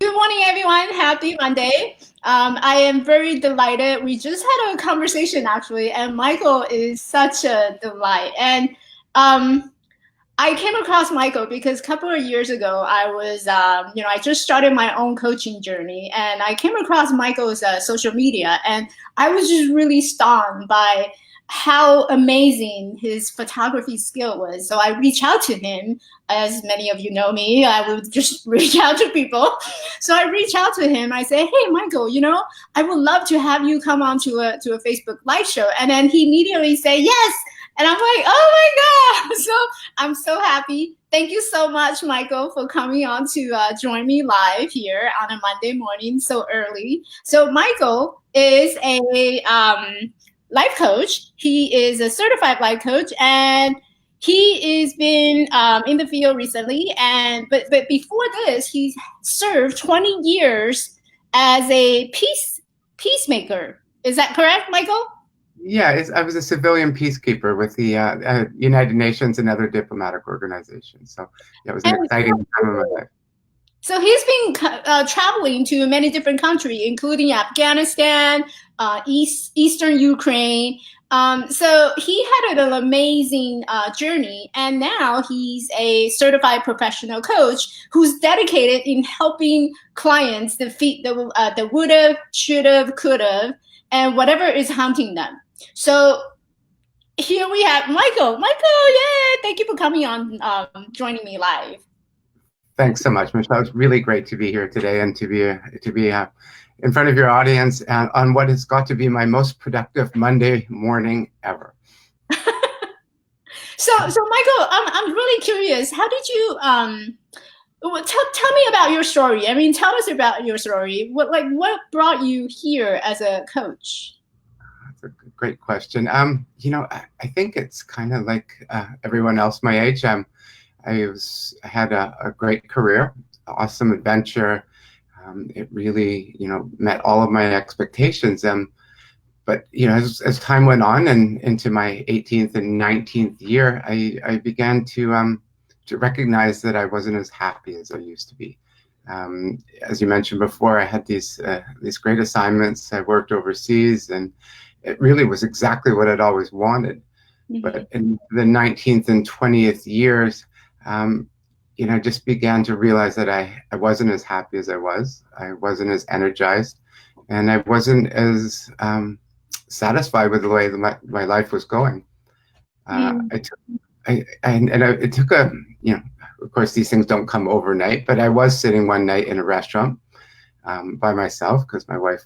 Good morning, everyone. Happy Monday. I am very delighted. We just had a conversation actually, and Michael is such a delight. And um, I came across Michael because a couple of years ago, I just started my own coaching journey, and I came across Michael's social media, and I was just really stunned by how amazing his photography skill was. So I reached out to him. As many of you know me, I would just reach out to people. So I reached out to him. I say, "Hey, Michael, I would love to have you come on to a Facebook live show." And then he immediately say yes. And I'm like, "Oh my God." So I'm so happy. Thank you so much, Michael, for coming on to join me live here on a Monday morning so early. So Michael is a life coach. He is a certified life coach, and he has been in the field recently. And but before this, he served 20 years as a peacemaker. Is that correct, Michael? Yeah, I was a civilian peacekeeper with the United Nations and other diplomatic organizations. So yeah, it was an And exciting time of my life. so he's been traveling to many different countries, including Afghanistan, Eastern Ukraine. So he had an amazing journey, and now he's a certified professional coach who's dedicated in helping clients defeat the woulda, shoulda, coulda, and whatever is haunting them. So here we have Michael. Michael, yeah, thank you for coming on, joining me live. Thanks so much, Michelle. It's really great to be here today and to be in front of your audience on what has got to be my most productive Monday morning ever. So Michael, I'm really curious. How did you tell me about your story? I mean, tell us about your story. What brought you here as a coach? That's a great question. I think it's kind of like everyone else my age. I had a great career, awesome adventure. It really, met all of my expectations. But as time went on and into my 18th and 19th year, I began to recognize that I wasn't as happy as I used to be. As you mentioned before, I had these great assignments. I worked overseas, and it really was exactly what I'd always wanted. Mm-hmm. But in the 19th and 20th years, um, I just began to realize that I wasn't as happy as I was. I wasn't as energized, and I wasn't as satisfied with the way that my life was going. Mm-hmm. I took, it took of course, these things don't come overnight, but I was sitting one night in a restaurant by myself because my wife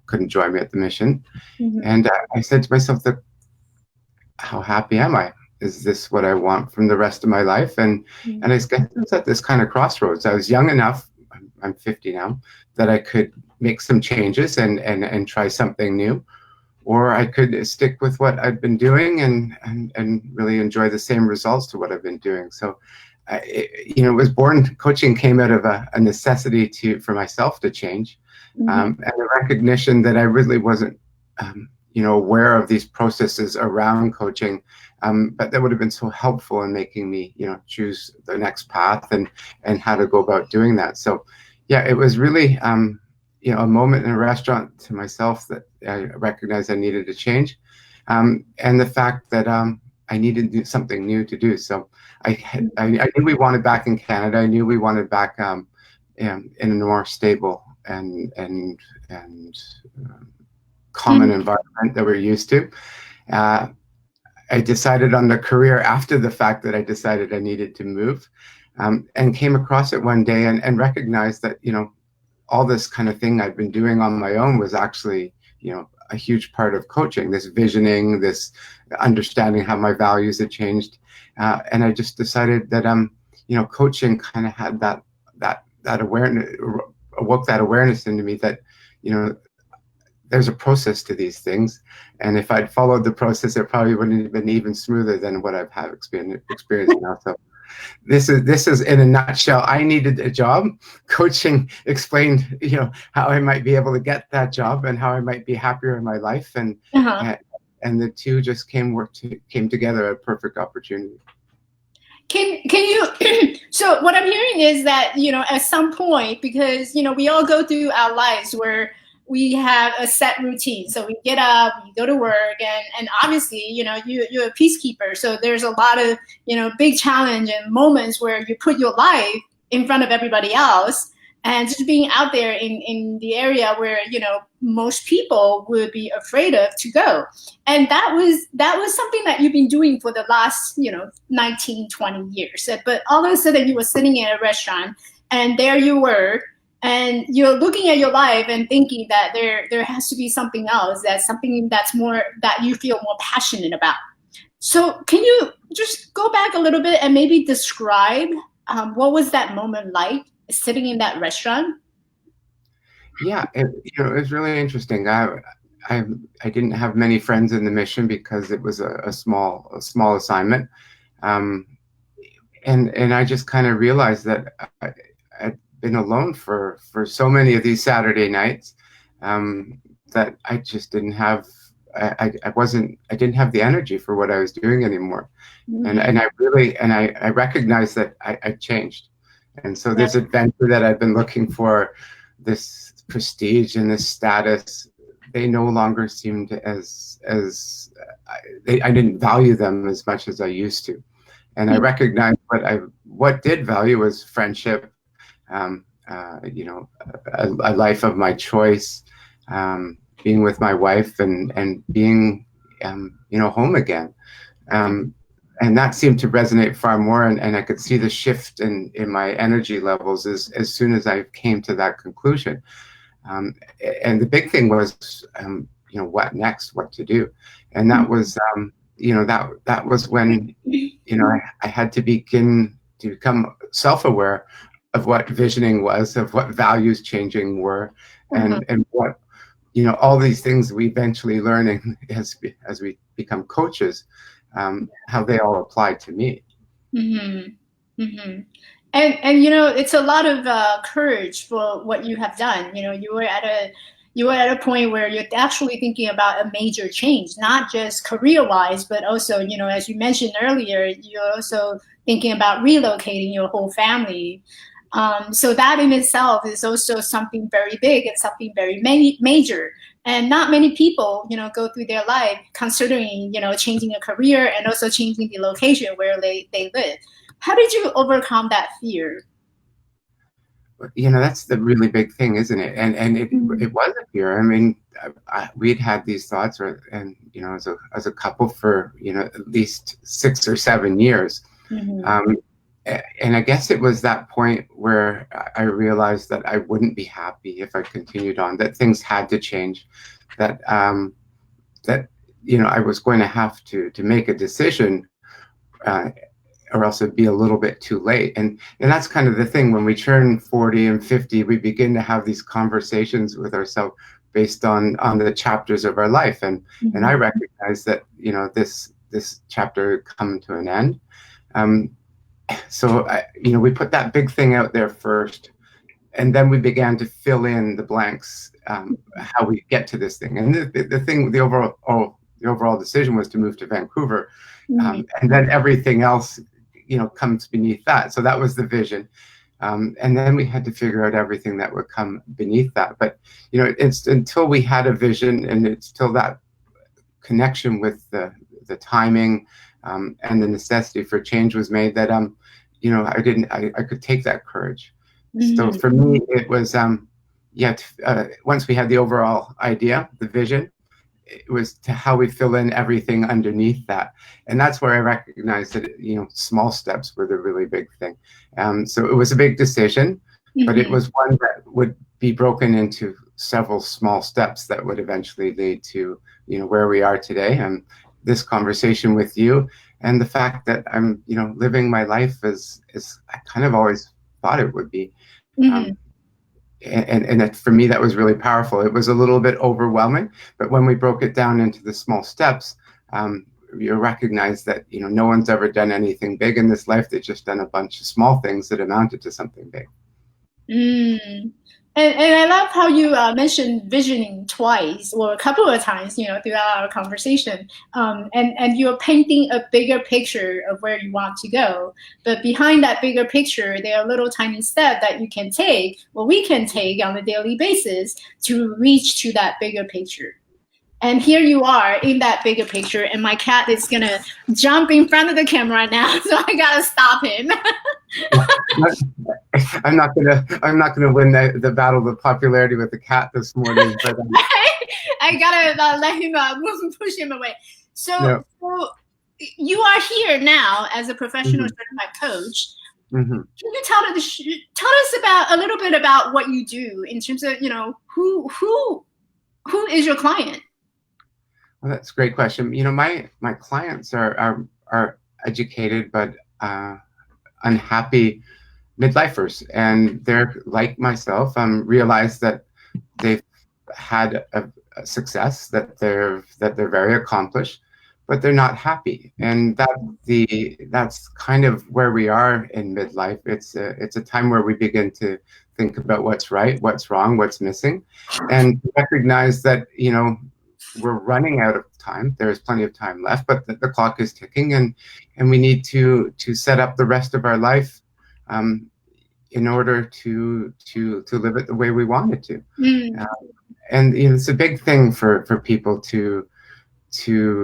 couldn't join me at the mission. And I said to myself that, how happy am I? Is this what I want from the rest of my life? And I was at this kind of crossroads. I was young enough, I'm 50 now, that I could make some changes and try something new, or I could stick with what I've been doing and really enjoy the same results to what I've been doing. So, it was born. Coaching came out of a necessity for myself to change, Mm-hmm. and the recognition that I really wasn't, aware of these processes around coaching, but that would have been so helpful in making me, choose the next path and how to go about doing that. So, yeah, it was really, a moment in a restaurant to myself that I recognized I needed to change, and the fact that I needed to do something new to do. So I knew we wanted back in Canada. I knew we wanted back in a more stable and common Mm-hmm. environment that we're used to. Uh, I decided on the career after the fact that I decided I needed to move, and came across it one day and recognized that, all this kind of thing I'd been doing on my own was actually, a huge part of coaching, this visioning, this understanding how my values had changed. And I just decided that, coaching kind of had that awareness, awoke that awareness into me that, you know, there's a process to these things. And if I'd followed the process, it probably wouldn't have been even smoother than what I've had experienced now. So this is in a nutshell. I needed a job. Coaching explained, how I might be able to get that job and how I might be happier in my life, and Uh-huh. and, and the two just came together, a perfect opportunity. Can you so what I'm hearing is that, at some point, because we all go through our lives where we have a set routine. So we get up, we go to work, and obviously, you're a peacekeeper. So there's a lot of, big challenge and moments where you put your life in front of everybody else, and just being out there in the area where, most people would be afraid of to go. And that was something that you've been doing for the last 19, 20 years. But all of a sudden you were sitting in a restaurant, and there you were, and you're looking at your life and thinking that there has to be something else, that's something that's more, that you feel more passionate about. So can you just go back a little bit and maybe describe, what was that moment like, sitting in that restaurant? Yeah, it was really interesting. I I didn't have many friends in the mission because it was a small assignment, um, and I just kind of realized that I'd been alone for so many of these Saturday nights, that I just didn't have. I didn't have the energy for what I was doing anymore, and Mm-hmm. I recognized that I changed, and so this adventure that I've been looking for, this prestige and this status, they no longer seemed I didn't value them as much as I used to, and I recognized what did value was friendship, a life of my choice, being with my wife, and being home again. Um, and that seemed to resonate far more, and I could see the shift in my energy levels as soon as I came to that conclusion. Um, and the big thing was, what next, what to do, and that was, that was when, I had to begin to become self-aware of what visioning was, of what values changing were, Uh-huh. and what, all these things we eventually learn as we become coaches, how they all apply to me. Mm-hmm. Mm-hmm. And it's a lot of courage for what you have done. You were at a point where you're actually thinking about a major change, not just career wise, but also, as you mentioned earlier, you're also thinking about relocating your whole family. So that in itself is also something very big and something very major. And not many people, go through their life considering, changing a career and also changing the location where they live. How did you overcome that fear? That's the really big thing, isn't it? And it Mm-hmm. was a fear. I mean, we'd had these thoughts, and as a couple for at least 6 or 7 years. Mm-hmm. um, and I guess it was that point where I realized that I wouldn't be happy if I continued on, that things had to change, that that I was going to have to make a decision, uh, or else it'd be a little bit too late. And that's kind of the thing, when we turn 40 and 50, we begin to have these conversations with ourselves based on the chapters of our life. And I Mm-hmm. recognize that this chapter come to an end. um, so we put that big thing out there first, and then we began to fill in the blanks, how we get to this thing. And the thing, the overall decision was to move to Vancouver, Mm-hmm. and then everything else, comes beneath that. So that was the vision, and then we had to figure out everything that would come beneath that. But it's until we had a vision, and it's till that connection with the timing, and the necessity for change was made, that I could take that courage. So Mm-hmm. for me, it was, yeah. Once we had the overall idea, the vision, it was to how we fill in everything underneath that, and that's where I recognized that small steps were the really big thing. So it was a big decision, but it Mm-hmm. was one that would be broken into several small steps that would eventually lead to where we are today, and this conversation with you, and the fact that I'm living my life as I kind of always thought it would be. Mm-hmm. um, and that, for me, that was really powerful. It was a little bit overwhelming, but when we broke it down into the small steps, you recognize that no one's ever done anything big in this life. They've just done a bunch of small things that amounted to something big. Mm. And I love how you mentioned visioning twice or a couple of times, throughout our conversation. And you're painting a bigger picture of where you want to go. But behind that bigger picture, there are little tiny steps that you can take, or we can take on a daily basis to reach to that bigger picture. And here you are in that bigger picture, and my cat is gonna jump in front of the camera now, so I gotta stop him. I'm not gonna win the battle of popularity with the cat this morning, but I gotta let him push him away. So, no. so you are here now as a professional Hmm. certified coach. Hmm. Can you tell us about a little bit about what you do in terms of who is your client? Well, that's a great question. My clients are educated but unhappy midlifers, and they're like myself. Realize that they've had a success, that they're very accomplished, but they're not happy, and that's kind of where we are in midlife. It's a time where we begin to think about what's right, what's wrong, what's missing, and recognize that we're running out of time. There's plenty of time left, but the clock is ticking, and we need to set up the rest of our life um, in order to live it the way we want it to. Mm, Uh, and it's a big thing for people to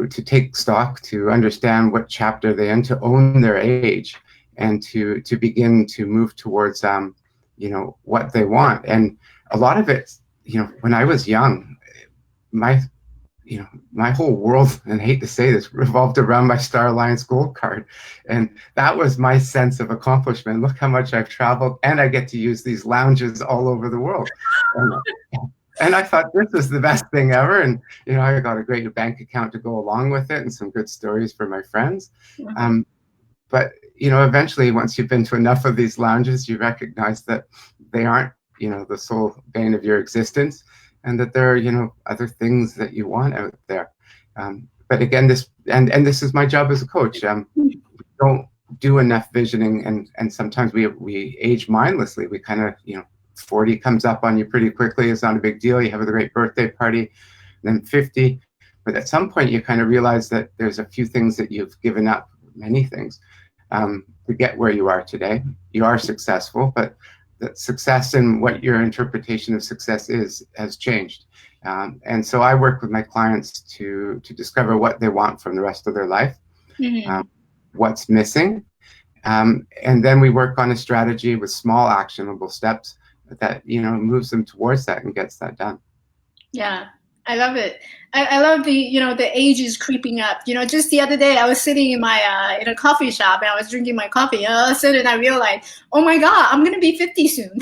take stock, to understand what chapter they're in, to own their age, and to begin to move towards what they want. And a lot of it, when I was young, my my whole world, and I hate to say this, revolved around my Star Alliance Gold card. And that was my sense of accomplishment. Look how much I've traveled, and I get to use these lounges all over the world. And, and I thought this was the best thing ever. And, I got a great bank account to go along with it and some good stories for my friends. Um, but, eventually, once you've been to enough of these lounges, you recognize that they aren't, the sole bane of your existence, and that there are, other things that you want out there. But again, this is my job as a coach. We don't do enough visioning, and sometimes we age mindlessly. We kind of, 40 comes up on you pretty quickly. It's not a big deal. You have a great birthday party, then 50. But at some point, you kind of realize that there's a few things that you've given up, many things, to get where you are today. You are successful, but the success and what your interpretation of success is has changed. And so I work with my clients to discover what they want from the rest of their life, mm. what's missing, and then we work on a strategy with small actionable steps that moves them towards that and gets that done. Yeah, I love it. I love the age is creeping up. Just the other day I was sitting in a coffee shop and I was drinking my coffee, and all of a sudden I realized, oh my God, I'm gonna be 50 soon.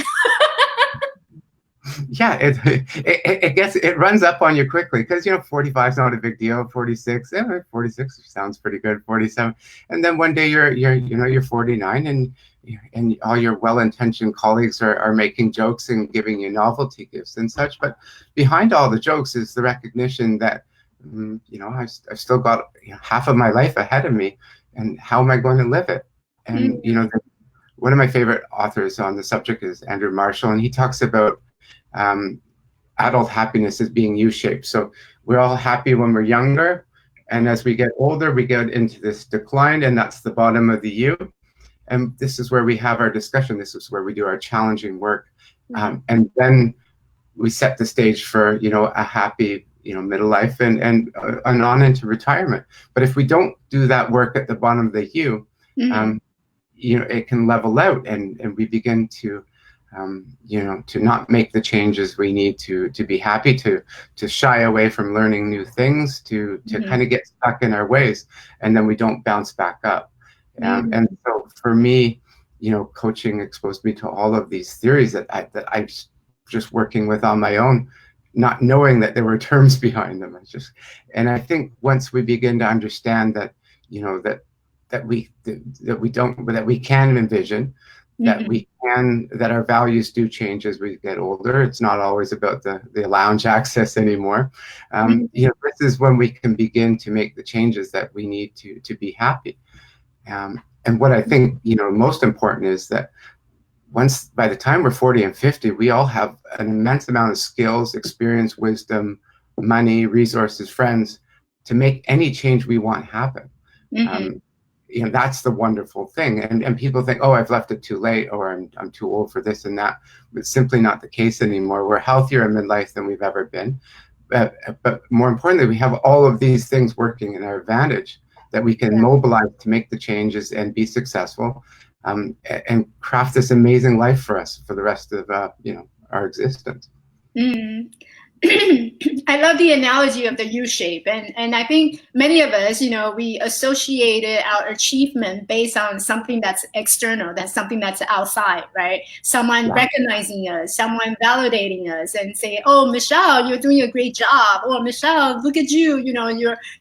Yeah, it gets, it runs up on you quickly, because 45 is not a big deal. 46, 46 sounds pretty good. 47, and then one day you're 49, and all your well-intentioned colleagues are making jokes and giving you novelty gifts and such. But behind all the jokes is the recognition that I've still got half of my life ahead of me, and how am I going to live it? And one of my favorite authors on the subject is Andrew Marshall, and he talks about um, adult happiness as being U-shaped. So we're all happy when we're younger, and as we get older, we get into this decline, and that's the bottom of the U. And this is where we have our discussion. This is where we do our challenging work, and then we set the stage for a happy middle life, and on into retirement. But if we don't do that work at the bottom of the U, Mm-hmm. it can level out, and we begin to to not make the changes we need to be happy, to shy away from learning new things, to Mm-hmm. kind of get stuck in our ways, and then we don't bounce back up. Mm-hmm. And so for me, coaching exposed me to all of these theories that I just working with on my own, not knowing that there were terms behind them. And I think once we begin to understand that, that we can envision, that our values do change as we get older. It's not always about the lounge access anymore. This is when we can begin to make the changes that we need to be happy. And what I think most important is that once by the time we're 40 and 50, we all have an immense amount of skills, experience, wisdom, money, resources, friends to make any change we want happen. Mm-hmm. Um, that's the wonderful thing. And people think, oh, I've left it too late, or I'm too old for this and that. But it's simply not the case anymore. We're healthier in midlife than we've ever been. But more importantly, we have all of these things working in our advantage that we can mobilize to make the changes and be successful, and craft this amazing life for us for the rest of our existence. Mm. I love the analogy of the U shape. And I think many of us, we associated our achievement based on something that's external, that's something that's outside, right? Someone Yeah. recognizing us, someone validating us and saying, oh, Michelle, you're doing a great job. Or Michelle, look at you,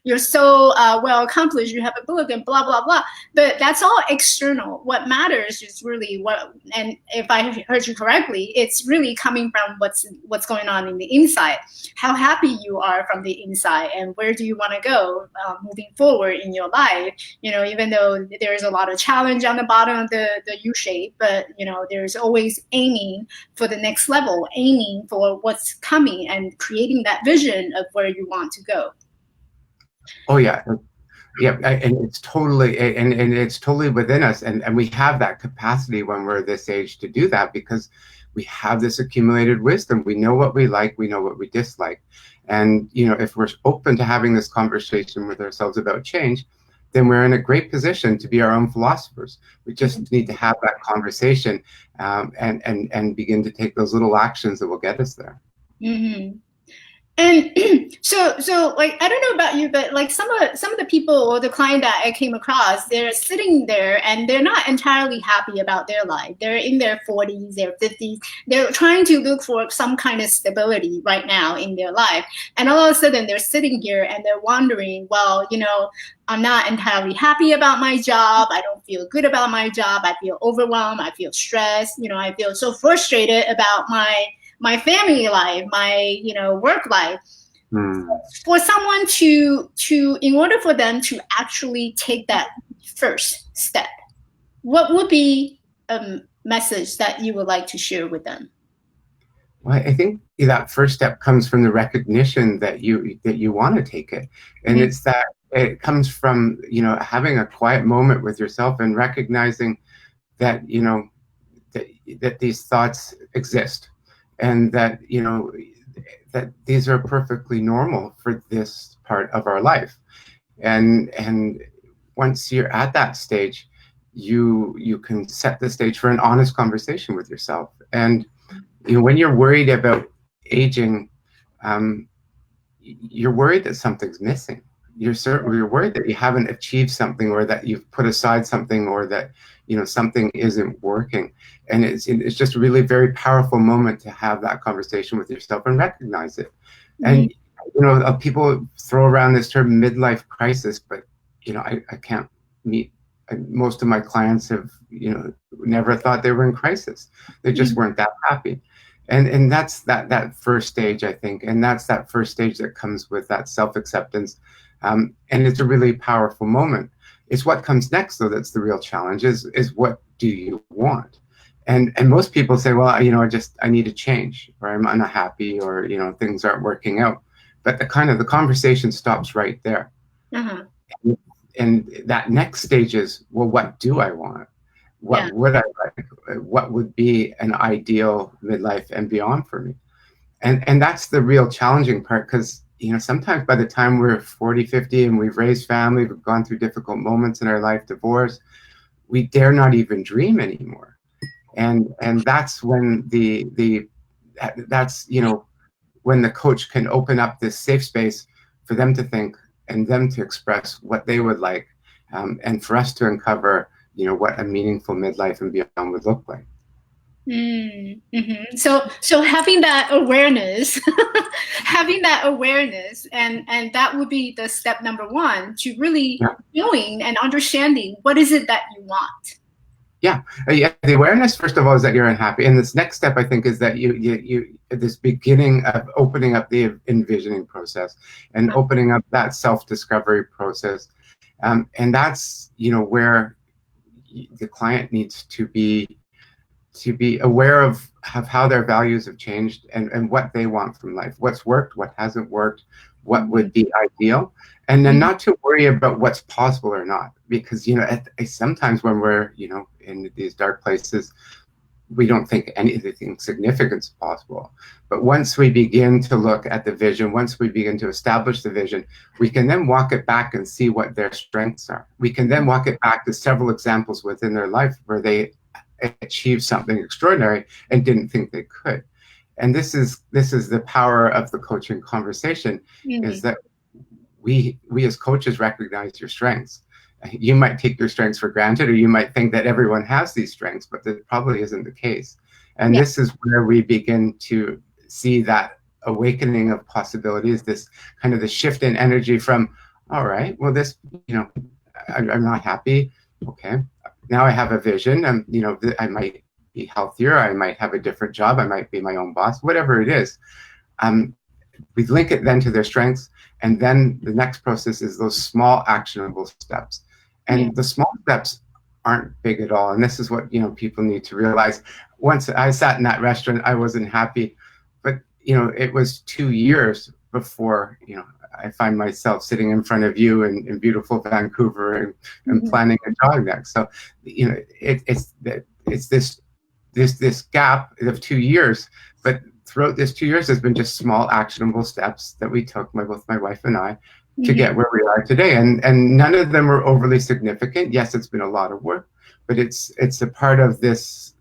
you're so well accomplished. You have a book and blah, blah, blah. But that's all external. What matters is really and if I heard you correctly, it's really coming from what's going on in the inside, how happy you are from the inside, and where do you want to go moving forward in your life. Even though there's a lot of challenge on the bottom of the U shape, but there's always aiming for the next level, aiming for what's coming, and creating that vision of where you want to go. Oh yeah. Yeah, and it's totally within us, and we have that capacity when we're this age to do that because we have this accumulated wisdom. We know what we like, we know what we dislike, and if we're open to having this conversation with ourselves about change, then we're in a great position to be our own philosophers. We just need to have that conversation, and begin to take those little actions that will get us there. Mm-hmm. And so like, I don't know about you, but like some of the people or the client that I came across, they're sitting there and they're not entirely happy about their life. They're in their 40s, their 50s. They're trying to look for some kind of stability right now in their life. And all of a sudden they're sitting here and they're wondering, well, I'm not entirely happy about my job. I don't feel good about my job. I feel overwhelmed. I feel stressed. I feel so frustrated about my family life, my work life. For someone to in order for them to actually take that first step, what would be a message that you would like to share with them? Well, I think that first step comes from the recognition that you want to take it, and it's that it comes from having a quiet moment with yourself and recognizing that that these thoughts exist, and that that these are perfectly normal for this part of our life, and once you're at that stage, you can set the stage for an honest conversation with yourself. And when you're worried about aging, you're worried that something's missing. You're worried that you haven't achieved something, or that you've put aside something, or that something isn't working. And it's just a really very powerful moment to have that conversation with yourself and recognize it. And people throw around this term midlife crisis, but I can't meet. Most of my clients have never thought they were in crisis. They just weren't that happy. And that's that first stage, I think, and that's that first stage that comes with that self-acceptance, and it's a really powerful moment. It's what comes next, though, that's the real challenge. Is what do you want? And most people say, well, I need a change, or I'm unhappy, or things aren't working out. But the conversation stops right there. Uh-huh. And that next stage is, well, what do I want? What would I like? What would be an ideal midlife and beyond for me? And that's the real challenging part, because sometimes by the time we're 40, 50 and we've raised family, we've gone through difficult moments in our life, divorce, we dare not even dream anymore. And that's when when the coach can open up this safe space for them to think and them to express what they would like, and for us to uncover what a meaningful midlife and beyond would look like. Mm-hmm. So having that awareness, and that would be the step number one to really knowing and understanding what is it that you want. Yeah. The awareness, first of all, is that you're unhappy, and this next step, I think, is that you this beginning of opening up the envisioning process and opening up that self-discovery process, and that's where the client needs to be to be aware of how their values have changed, and what they want from life, what's worked, what hasn't worked, what would be ideal, and then not to worry about what's possible or not, because sometimes when we're in these dark places, we don't think anything significant is possible. But once we begin to look at the vision, once we begin to establish the vision, we can then walk it back and see what their strengths are. We can then walk it back to several examples within their life where they achieved something extraordinary and didn't think they could. And this is the power of the coaching conversation, is that we as coaches recognize your strengths. You might take your strengths for granted, or you might think that everyone has these strengths, but that probably isn't the case. And this is where we begin to see that awakening of possibilities, this kind of the shift in energy from, all right, well, this, I'm not happy. Okay, now I have a vision, and I might be healthier, I might have a different job, I might be my own boss, whatever it is. We link it then to their strengths, and then the next process is those small actionable steps. And the small steps aren't big at all. And this is what people need to realize. Once I sat in that restaurant, I wasn't happy, but it was 2 years before I find myself sitting in front of you in beautiful Vancouver and planning a jog next. So it's this gap of 2 years, but throughout this 2 years, there's been just small actionable steps that we took, both my wife and I, to get where we are today. And none of them were overly significant. Yes, it's been a lot of work, but it's a part of this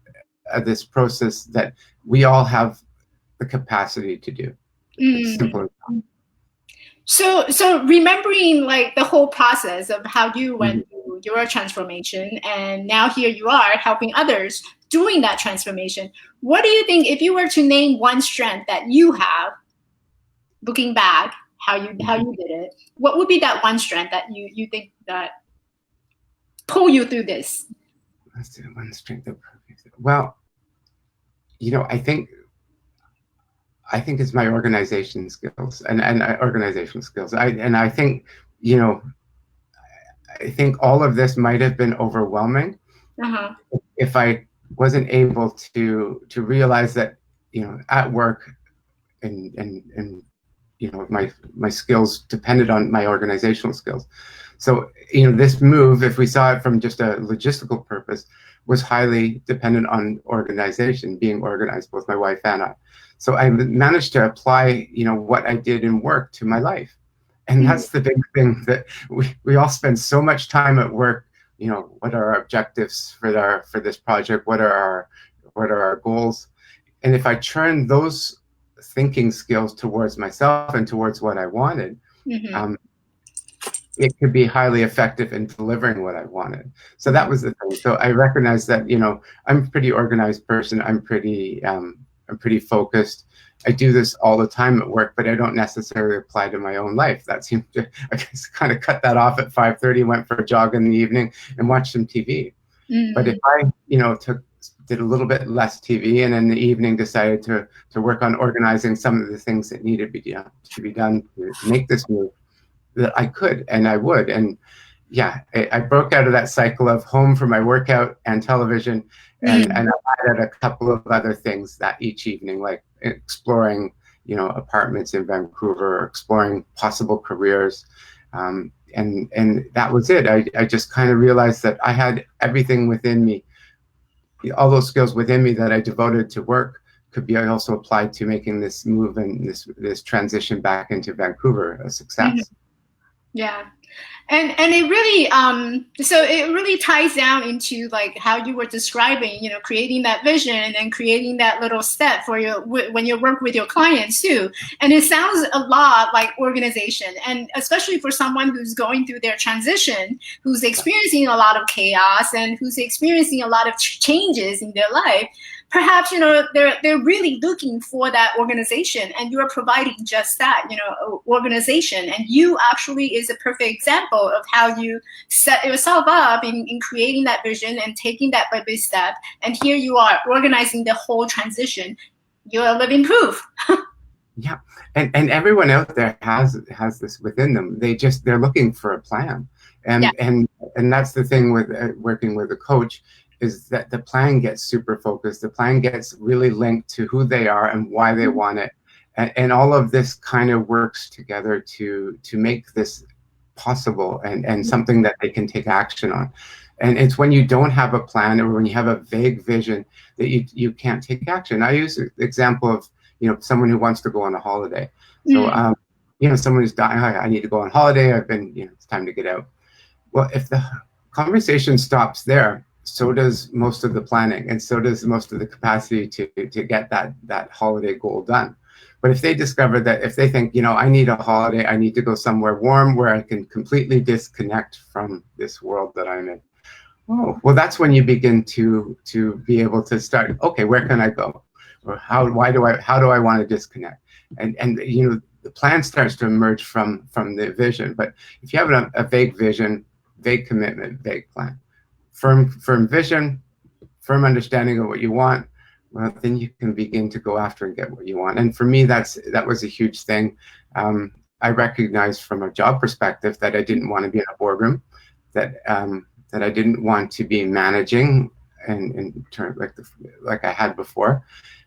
process that we all have the capacity to do. It's simple as that. So remembering like the whole process of how you went through your transformation, and now here you are helping others doing that transformation. What do you think, if you were to name one strength that you have, looking back, how you did it, what would be that one strength that you think that pull you through this? Let's do one strength. Well, I think it's my organization skills and organizational skills. I think all of this might have been overwhelming if I wasn't able to realize that at work and my skills depended on my organizational skills. So this move, if we saw it from just a logistical purpose, was highly dependent on organization, being organized, both my wife and I. So I managed to apply what I did in work to my life. And that's the big thing, that we all spend so much time at work. What are our objectives for this project? What are our goals? And if I turn those thinking skills towards myself and towards what I wanted, it could be highly effective in delivering what I wanted. So that was the thing. So I recognized that I'm a pretty organized person. I'm pretty focused. I do this all the time at work, but I don't necessarily apply to my own life. That seemed to, I just kind of cut that off at 5:30, went for a jog in the evening and watched some TV. But if I, did a little bit less TV, and in the evening decided to work on organizing some of the things that needed to be done to make this move, that I could and I would. And I broke out of that cycle of home for my workout and television, and I added a couple of other things that each evening, like exploring apartments in Vancouver, exploring possible careers, and that was it. I just kind of realized that I had everything within me, all those skills within me that I devoted to work could be also applied to making this move and this transition back into Vancouver a success. Yeah. And it really so it really ties down into like how you were describing, creating that vision and creating that little step for when you work with your clients too. And it sounds a lot like organization, and especially for someone who's going through their transition, who's experiencing a lot of chaos and who's experiencing a lot of changes in their life. Perhaps they're really looking for that organization, and you are providing just that, organization. And you actually is a perfect example of how you set yourself up in creating that vision and taking that baby step. And here you are organizing the whole transition. You're a living proof. Yeah, and everyone out there has this within them. They're looking for a plan, and that's the thing with working with a coach. is that the plan gets super focused. The plan gets really linked to who they are and why they want it. And all of this kind of works together to make this possible and something that they can take action on. And it's when you don't have a plan or when you have a vague vision that you can't take action. I use the example of, someone who wants to go on a holiday. So, someone who's dying, I need to go on holiday. I've been, it's time to get out. Well, if the conversation stops there, so does most of the planning, and so does most of the capacity to get that holiday goal done. But if they discover that, if they think, I need a holiday, I need to go somewhere warm where I can completely disconnect from this world that I'm in. Oh, well, that's when you begin to be able to start, okay, where can I go? Or how do I want to disconnect? And the plan starts to emerge from the vision. But if you have a vague vision, vague commitment, vague plan, firm vision, firm understanding of what you want, well, then you can begin to go after and get what you want. And for me, that was a huge thing. I recognized from a job perspective that I didn't want to be in a boardroom, that I didn't want to be managing and turn like I had before.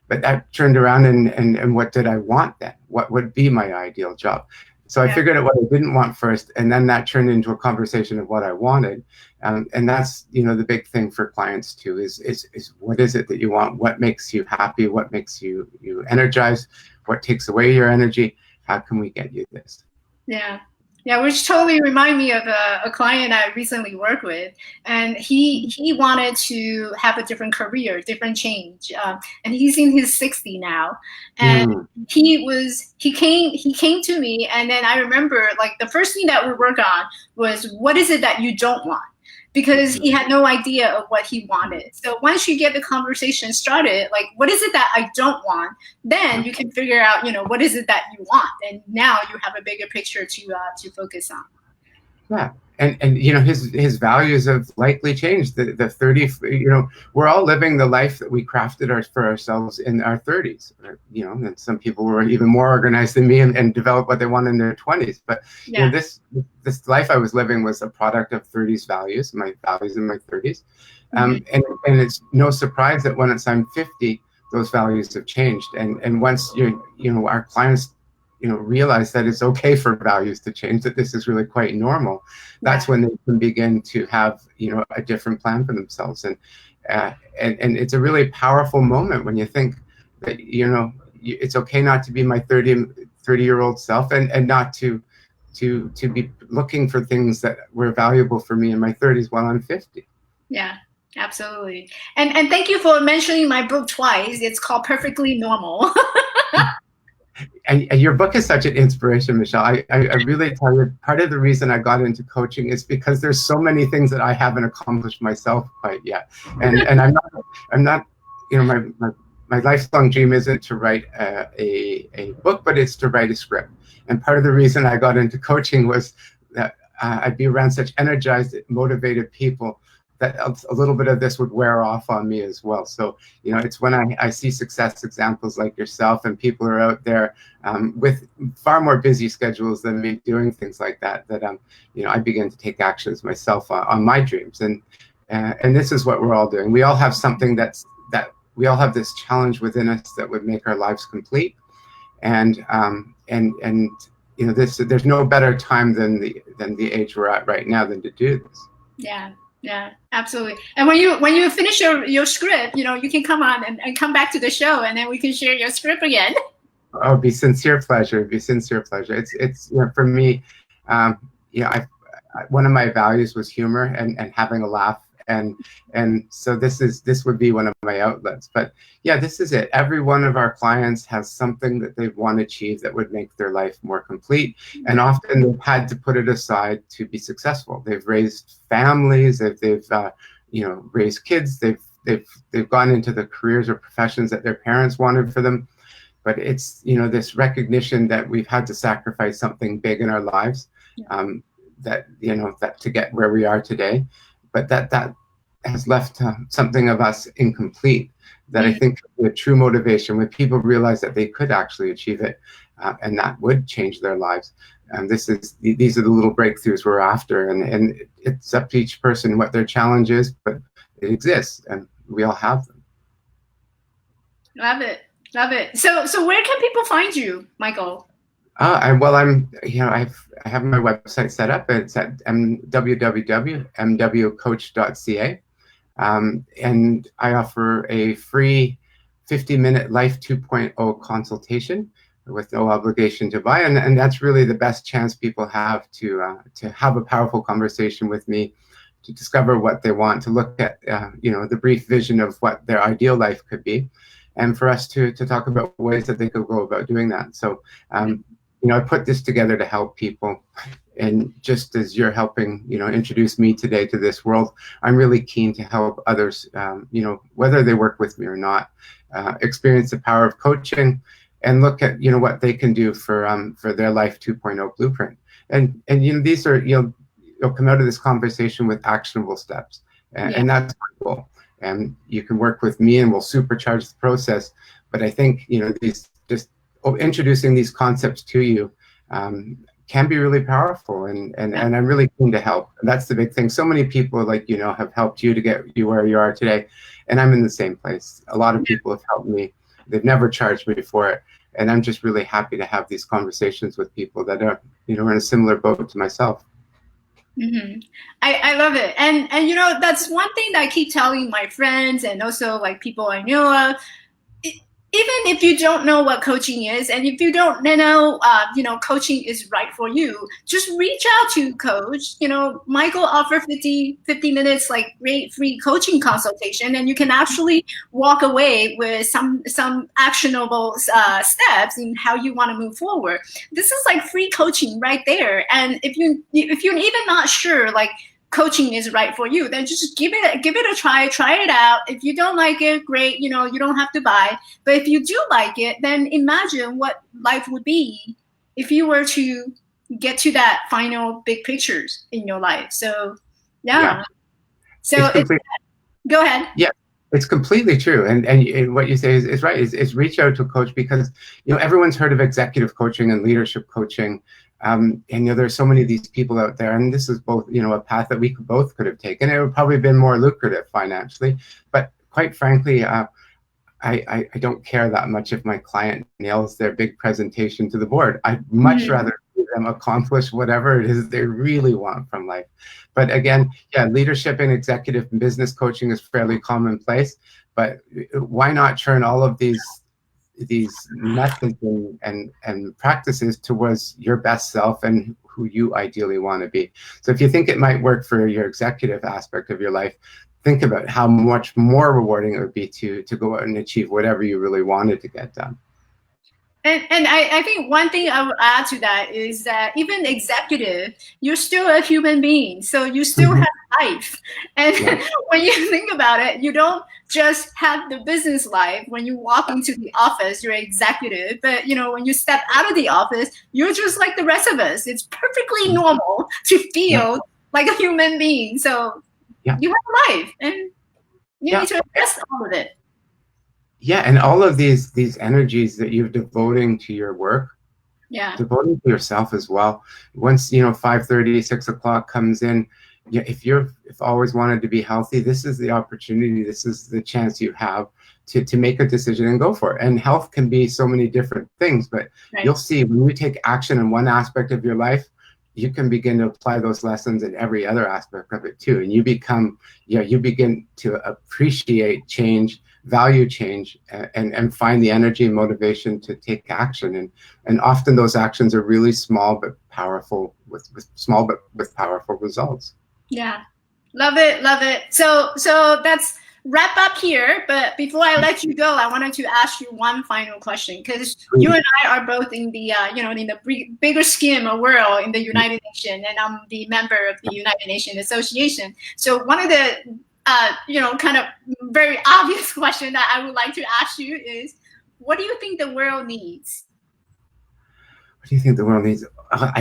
But that turned around and what did I want then? What would be my ideal job? So I figured out what I didn't want first, and then that turned into a conversation of what I wanted. And that's, the big thing for clients too, is what is it that you want? What makes you happy? What makes you energized? What takes away your energy? How can we get you this? Yeah, which totally remind me of a client I recently worked with, and he wanted to have a different career, different change, and he's in his 60 now, and he came to me, and then I remember like the first thing that we work on was what is it that you don't want, because he had no idea of what he wanted. So once you get the conversation started, like, what is it that I don't want? Then you can figure out, what is it that you want? And now you have a bigger picture to focus on. Yeah. And his values have likely changed. The 30, we're all living the life that we crafted for ourselves in our 30s. And some people were even more organized than me and developed what they want in their 20s. But this life I was living was a product of 30s values, my values in my 30s. And it's no surprise that when I'm 50, those values have changed. And once our clients realize that it's okay for values to change, that this is really quite normal, that's when they can begin to have, a different plan for themselves. And it's a really powerful moment when you think that, it's okay not to be my 30-year-old self and not to be looking for things that were valuable for me in my 30s while I'm 50. Yeah. Absolutely. And thank you for mentioning my book twice. It's called Perfectly Normal. And your book is such an inspiration, Michelle. I really tell you, part of the reason I got into coaching is because there's so many things that I haven't accomplished myself quite yet. And I'm not, my lifelong dream isn't to write a book, but it's to write a script. And part of the reason I got into coaching was that I'd be around such energized, motivated people that a little bit of this would wear off on me as well. So, it's when I see success examples like yourself and people are out there with far more busy schedules than me doing things like that, I begin to take actions myself on my dreams. And this is what we're all doing. We all have something that we all have this challenge within us that would make our lives complete. And there's no better time than the age we're at right now than to do this. Yeah, absolutely. And when you finish your script, you can come on and come back to the show, and then we can share your script again. Oh, it'd be sincere pleasure. It's for me, one of my values was humor and having a laugh. And so this would be one of my outlets. But yeah, this is it. Every one of our clients has something that they want to achieve that would make their life more complete. And often they've had to put it aside to be successful. They've raised families, they've raised kids, they've gone into the careers or professions that their parents wanted for them. But it's, this recognition that we've had to sacrifice something big in our lives, that to get where we are today. But that has left something of us incomplete, that I think the true motivation when people realize that they could actually achieve it, and that would change their lives. And these are the little breakthroughs we're after, and it's up to each person what their challenge is, but it exists, and we all have them. Love it. Love it. So where can people find you, Michael? Well, I have my website set up. It's at www.mwcoach.ca. And I offer a free 50-minute Life 2.0 consultation with no obligation to buy. And that's really the best chance people have to have a powerful conversation with me, to discover what they want, to look at the brief vision of what their ideal life could be, and for us to talk about ways that they could go about doing that. So I put this together to help people. And just as you're helping, introduce me today to this world, I'm really keen to help others, whether they work with me or not, experience the power of coaching and look at, what they can do for their Life 2.0 blueprint. And these are, you'll come out of this conversation with actionable steps. And that's my goal. And you can work with me and we'll supercharge the process. But I think, these just introducing these concepts to you can be really powerful, and I'm really keen to help. And that's the big thing. So many people have helped you to get you where you are today, and I'm in the same place. A lot of people have helped me. They've never charged me for it, and I'm just really happy to have these conversations with people that are in a similar boat to myself. Mm-hmm. I love it, and that's one thing that I keep telling my friends and also like people I know. Even if you don't know what coaching is, and if you don't know, coaching is right for you, just reach out to coach. Michael offer 50 minutes, like great free coaching consultation, and you can actually walk away with some actionable steps in how you want to move forward. This is like free coaching right there. And if you're even not sure, like, coaching is right for you, then just give it a try it out. If you don't like it, great, you don't have to buy. But if you do like it, then imagine what life would be if you were to get to that final big pictures in your life. So so go ahead. It's completely true, and what you say is right. Is reach out to a coach, because everyone's heard of executive coaching and leadership coaching, and there's so many of these people out there, and this is both a path that we both could have taken. It would probably have been more lucrative financially, but quite frankly, I don't care that much if my client nails their big presentation to the board. I'd much rather see them accomplish whatever it is they really want from life. But again, leadership and executive and business coaching is fairly commonplace. But why not turn all of these methods and practices towards your best self and who you ideally want to be? So if you think it might work for your executive aspect of your life, think about how much more rewarding it would be to go out and achieve whatever you really wanted to get done. And I think one thing I would add to that is that even executive, you're still a human being. So you still have life. And when you think about it, you don't just have the business life. When you walk into the office, you're executive. But, when you step out of the office, you're just like the rest of us. It's perfectly normal to feel like a human being. So you have life, and you need to invest all of it. Yeah, and all of these energies that you're devoting to your work, devoting to yourself as well. Once 5:30, 6 o'clock comes in, if you've always wanted to be healthy, this is the opportunity. This is the chance you have to make a decision and go for it. And health can be so many different things, but you'll see when you take action in one aspect of your life, you can begin to apply those lessons in every other aspect of it too. And you begin to appreciate change, value change, and find the energy and motivation to take action. And often those actions are really small but powerful, with powerful results. Yeah, love it. So that's wrap up here. But before I let you go, I wanted to ask you one final question, because you and I are both in the in the bigger scheme of world in the United Nations, and I'm the member of the United Nations Association. So one of the kind of very obvious question that I would like to ask you is, what do you think the world needs? What do you think the world needs? I'll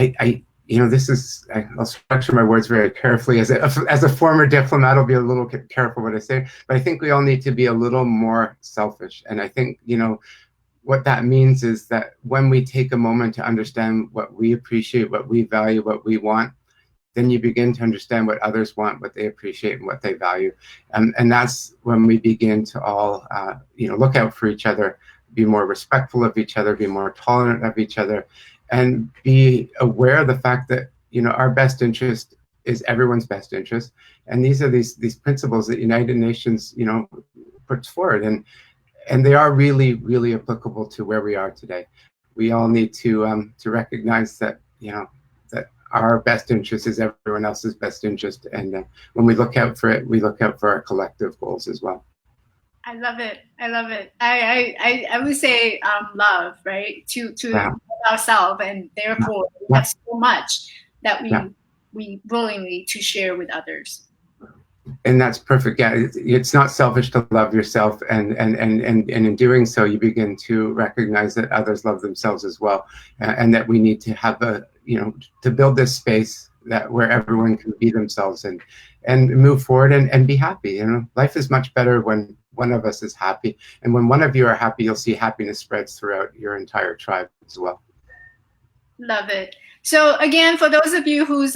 structure my words very carefully. As a former diplomat, I'll be a little careful what I say, but I think we all need to be a little more selfish. And I think, what that means is that when we take a moment to understand what we appreciate, what we value, what we want, then you begin to understand what others want, what they appreciate, and what they value. And that's when we begin to all, look out for each other, be more respectful of each other, be more tolerant of each other, and be aware of the fact that, our best interest is everyone's best interest. And these are these principles that United Nations, puts forward. And they are really, really applicable to where we are today. We all need to recognize that, that our best interest is everyone else's best interest. And when we look out for it, we look out for our collective goals as well. I love it. I love it. I would say love, right? To ourselves, and therefore we have so much that we willingly to share with others. And that's perfect. Yeah, it's not selfish to love yourself, and in doing so, you begin to recognize that others love themselves as well, and that we need to have to build this space where everyone can be themselves and move forward and be happy. Life is much better when one of us is happy, and when one of you are happy, you'll see happiness spreads throughout your entire tribe as well. Love it. So again, for those of you who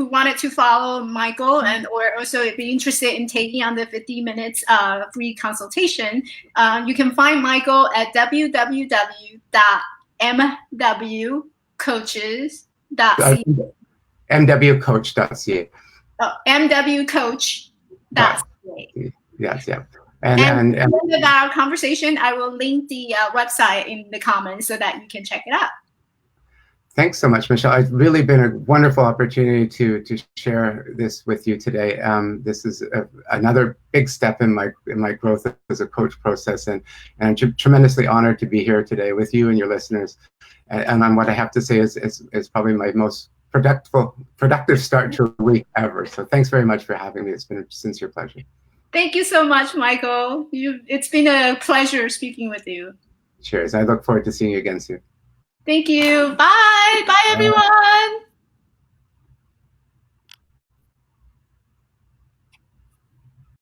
wanted to follow Michael or also be interested in taking on the 50 minutes free consultation, you can find Michael at www.mwcoaches.ca. mwcoach.ca. Oh, mwcoach.ca. Yes, yeah. And at the end of our conversation, I will link the website in the comments so that you can check it out. Thanks so much, Michelle. It's really been a wonderful opportunity to share this with you today. This is another big step in my growth as a coach process, and I'm tremendously honored to be here today with you and your listeners. And on what I have to say is probably my most productive start to a week ever. So thanks very much for having me. It's been a sincere pleasure. Thank you so much, Michael. It's been a pleasure speaking with you. Cheers. I look forward to seeing you again soon. Thank you. Bye. Bye, everyone.